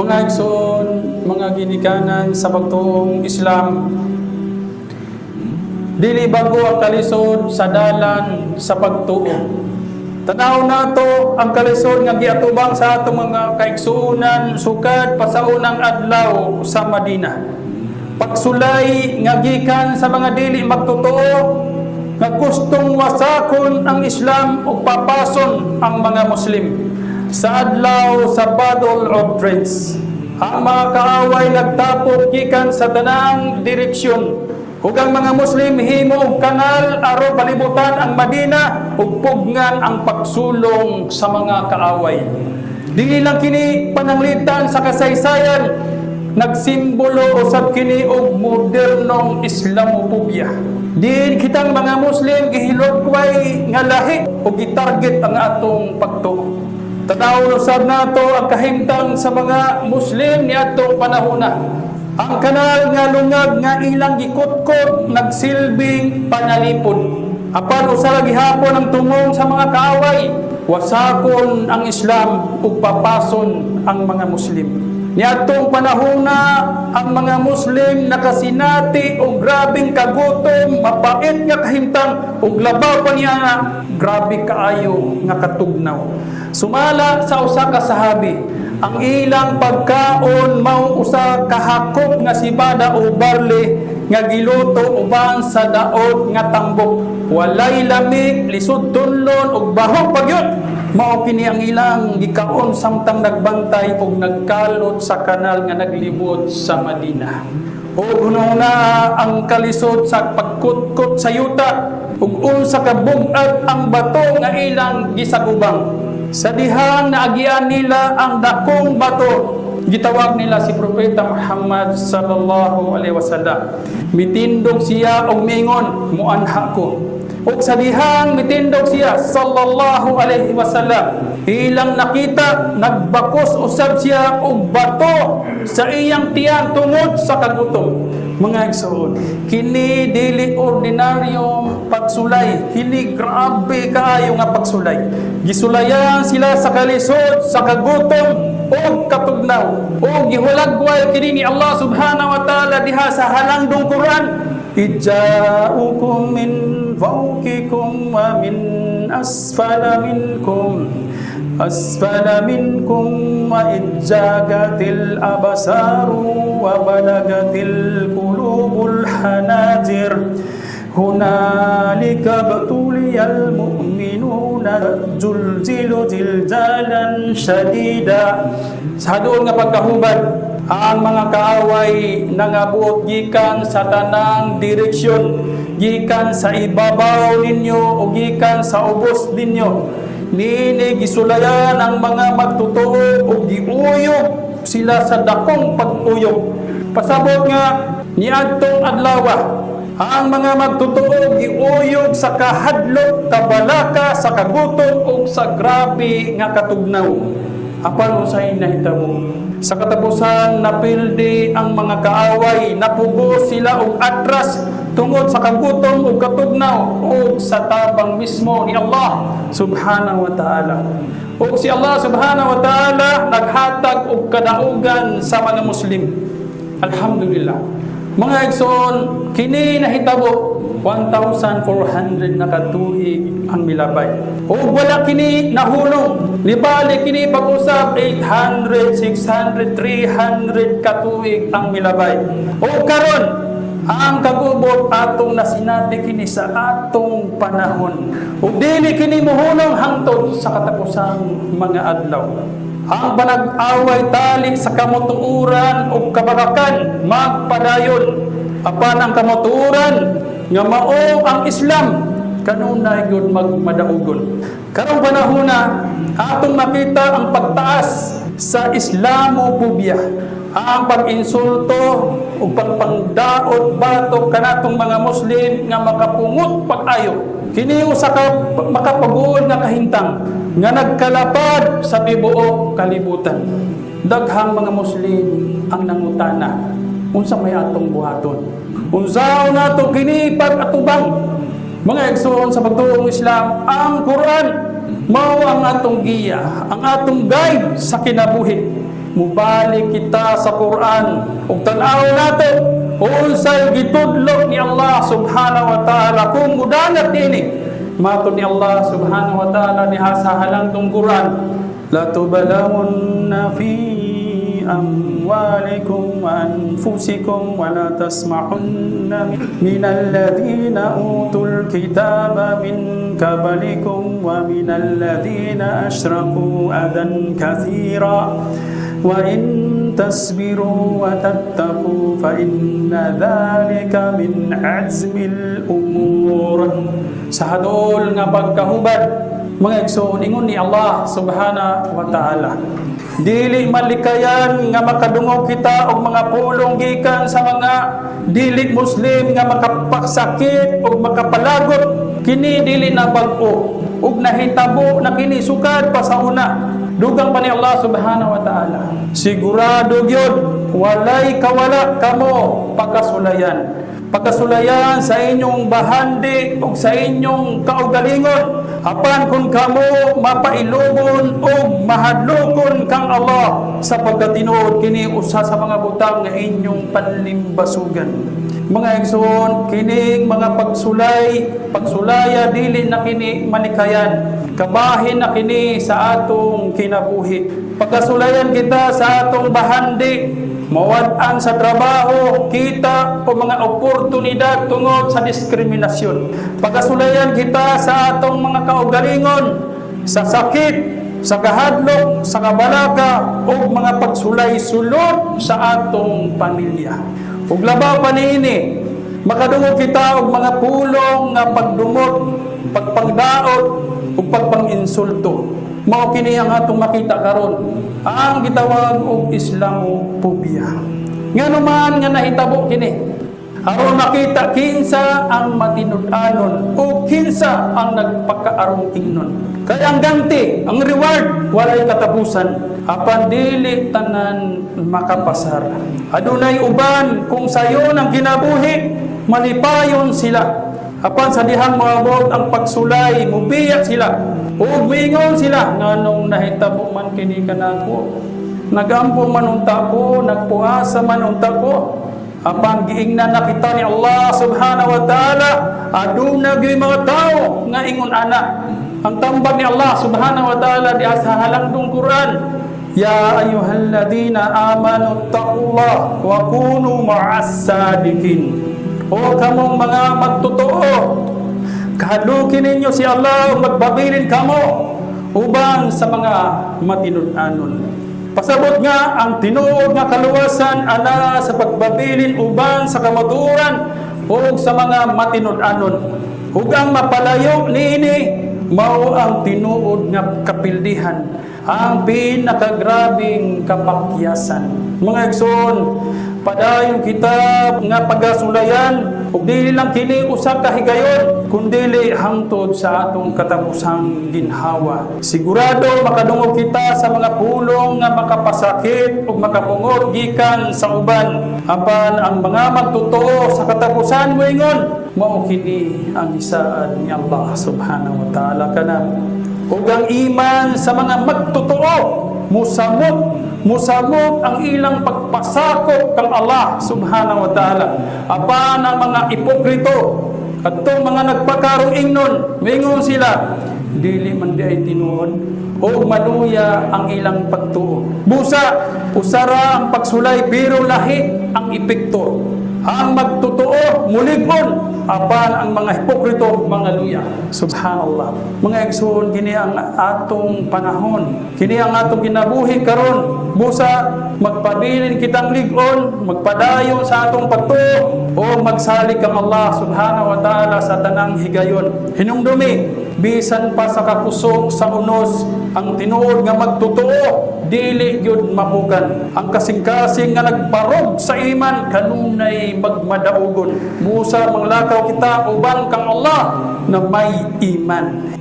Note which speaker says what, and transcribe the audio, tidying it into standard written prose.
Speaker 1: Mga igsoon, mga ginikanan sa pagtuong Islam, dili bago ang kalisod sa dalan sa pagtuo. Tanaw nato ang kalisod nga giatubang sa atong mga kaigsuonan sukad pa sa unang adlaw sa Madina. Pagsulay nga gikan sa mga dili magtotoo nga gustong wasakon ang Islam ug papason ang mga Muslim sa adlaw sa Battle of Friends. Ang mga kaaway nagtapok gikan sa tanang direksyon ug ang mga Muslim himo og kanal aron palibutan ang Madina ug pugngan ang pagsulong sa mga kaaway. Dili lang kini pananglitan sa kasaysayan, nagsimbolo usab kini og modernong Islamopobia. Din kitang mga Muslim gihilotway nga lahi ug gitarget ang atong pagtuo. Tanaw usab nato ang kahimtang sa mga Muslim niadtong panahona. Ang kanal nga lungag nga ilang gikutkot nagsilbing panalipod. Apan usa gihapon ang tumong sa mga kaaway, wasakon ang Islam ug papason ang mga Muslim. Niadtong panahona ang mga Muslim nakasinati og grabing kagutom, mapait nga kahimtang ug labaw pa niya grabe kaayo nga katugnaw. Sumala sa usa ka sahabi, ang ilang pagkaon mao usa ka hakop nga sibada o barley nga giluto uban sa daot nga tambok. Walay lamig, lisod tunlon ug baho pagyud. Mao kini ang ilang gikaon samtang nagbantay ug nagkalot sa kanal nga naglibot sa Madina. Ug hunahuna ang kalisod sa pagkutkot sa yuta ug unsa ka bug-at ang bato nga ilang gisagubang. Sa dihang naagian nila ang dakong bato, gitawag nila si Propeta Muhammad sallallahu alaihi wasallam. Mitindog siya og mingon, muanha ko. Ug sa dihang mitindog siya sallallahu alaihi wasallam, ilang nakita nagbakos usab siya og bato sa iyang tiyan tungod sa kagutom. Mga igsoon, kini dili ordinaryong pagsulay, kini grabe kaayo nga pagsulay. Gisulayan sila sa kalisod, sa kagutom o katugnaw. O gihulagway kini ni Allah subhanahu wa ta'ala diha sa halangdong Quran. Ija'ukum min fawqikum wa min asfala minkum. Asfala minkum wa ijjagatil abasaru wa balagatil qulubul hanajir. Hunalika batuliyal mu'minuna zulzilu zilzalan syadida. Sa doon nga pagkahubad, ang mga kaaway nangabuot gikan sa tanang direksyon, gikan sa ibabaw ninyo o gikan sa ubos ninyo. Nini gisulayan ang mga magtutuo o giuyog sila sa dakong pag-uyog. Pasabot nga niadtong adlawa, ang mga magtutuo giuyog sa kahadlok, kabalaka, sa kagutom o sa grabe nga katugnaw. Apan usay nahitabo. Sa katapusan napildi ang mga kaaway, napugos sila og atras tungod sa kagutom o katugnaw o sa tabang mismo ni Allah subhanahu wa ta'ala. O si Allah subhanahu wa ta'ala naghatag og kadaugan sa mga Muslim. Alhamdulillah. Mga igsoon, kini nahitabo 1,400 na katuig ang milabay. O wala kini nahulong. Libali kini pag-usap 800, 600, 300 katuig ang milabay. O karon, ang kagubot atong nasinati kini sa atong panahon. O dili kini mohulong hangtod sa katapusang mga adlaw. Ang panag-away tali sa kamutuuran o kabarakan magpadayon. Apan ang kamutuuran nga mao ang Islam kanunay gyud magmadaugon. Karong panahona atong makita ang pagtaas sa Islamopobia, ang pag-insulto o pagpangdaot batok kanatong mga Muslim nga makapungot pag-ayo. Kini usa ka makapaguon nga kahintang nga nagkalapad sa tibuok kalibutan. Daghang mga Muslim ang nangutana, unsa may atong buhaton? Unsaon nato kini pag-atubang? Mga igsoon sa pagtuong Islam, ang Quran mao ang atong giya, ang atong guide sa kinabuhi. mubalik kita sa Quran ug tan-aw nato unsay gitudlo ni Allah subhanahu wa ta'ala kung mudangat ini matud ni Allah subhanahu wa ta'ala diha sa halangtong Quran la tubalawunna fi amwalikum wa anfusikum wa la tasma'unna minal ladhina utul kitaba min qablikum wa minal ladhina ashraku adan kathira wa in tasbiru wa tattaqu fa inna dhalika min azmil umur. Sa hadol nga pagkahubad mga igsoon ingon ni Allah subhanahu wa ta'ala dili malikayan nga makadungog kita og mga pulong gikan sa mga dili Muslim nga makapasakit og makapalagot kini dili na bag-o ug nahitabo na kini sukad pa sa una dugang pa ni Allah subhanahu wa ta'ala sigurado gyud walay kawala kamo pagkasulayan sa inyong bahandi ug sa inyong kaugalingon apan kung kamo mapailubon o mahadlokon kang Allah sa pagkatinuod kini usa sa mga butang nga inyong panlimbasugan. Mga igsoon, kining mga pagsulaya dili na kini malikayan. Kabahin na kini sa atong kinabuhi. Pagkasulayan kita sa atong bahandi, mawad-an sa trabaho, kita o mga oportunidad tungod sa diskriminasyon. Pagkasulayan kita sa atong mga kaugalingon, sa sakit, sa kahadlok, sa kabalaka, o mga pagsulay-sulod sa atong pamilya. Ug labaw pa niini, makadungog kita og mga pulong nga pagdumot, pagpangdaot, ug pagpanginsulto. Mao kini ang atong makita karon, ang gitawag og Islamophobia. Ngano man nga nahitabo kini, aron makita kinsa ang matinud-anon o kinsa ang nagpakaarong ingnon. Kaya ang ganti, ang reward, walay katapusan. Apan dili tanan makapasar. Adunay uban kung sayon ang kinabuhi, malipayon sila. Apan sa dihang moabot ang pagsulay, mubiyak sila. Ug miingon sila nganong nahitabo man kini kanako. Nagampo man unta ko, nagpuasa man unta ko. Apan giingnan na kita ni Allah subhanahu wa ta'ala, aduna gyud mga tao nga ingon ana. Ang tambag ni Allah subhanahu wa ta'ala di sa halangdong Quran, ya ayyuhalladhina amanu taqullah wa kunu ma'as sadiqin. O kamong mga magtotoo, kahalukin ninyo si Allah o magbabilin kamo ubang sa mga matinud-anon. Pasabot nga ang tinuod nga kaluwasan ana sa pagbabilin uban sa kamaturan o sa mga matinud-anon. Ug ang mapalayo niini mao ang tinuod nga kapildihan, ang pinakagrabing kapakyasan. Mga igsoon, padayon kita nga pagasulayan ug dili lang kini usa ka higayon kundi hangtod sa atong katapusang ginhawa. Sigurado makadungog kita sa mga pulong nga makapasakit ug makapungod gikan sa uban. Apan ang mga magtotoo sa katapusan moingon mao kini ang isaan ni Allah subhanahu wa ta'ala kana. Ug ang iman sa mga magtotoo musamot ang ilang pagpasakop kang Allah subhanahu wa ta'ala. Apan ang mga ipokrito at itong mga nagpakarong ingnon, mingon sila, dili man di ay tinuod o maluya ang ilang pagtuo. Busa, usara ang pagsulay, pero lahi ang epekto. Ang magtotoo, muligon, apan ang mga hipokrito, mga luya. Subhanallah. Mga igsoon, kini ang atong panahon. Kini ang atong kinabuhi karon. Busa, magpabilin kitang ligon, magpadayon sa atong pagtuo, o magsalig kang Allah subhanahu wa ta'ala sa tanang higayon. Hinumdumi, bisan pa sa kakusok sa unos, ang tinuod nga magtotoo, dili gyud mapugan. Ang kasing-kasing nga nagparog sa iman, kanunay magmadaugon. Busa manglakaw kita uban kang Allah na may iman.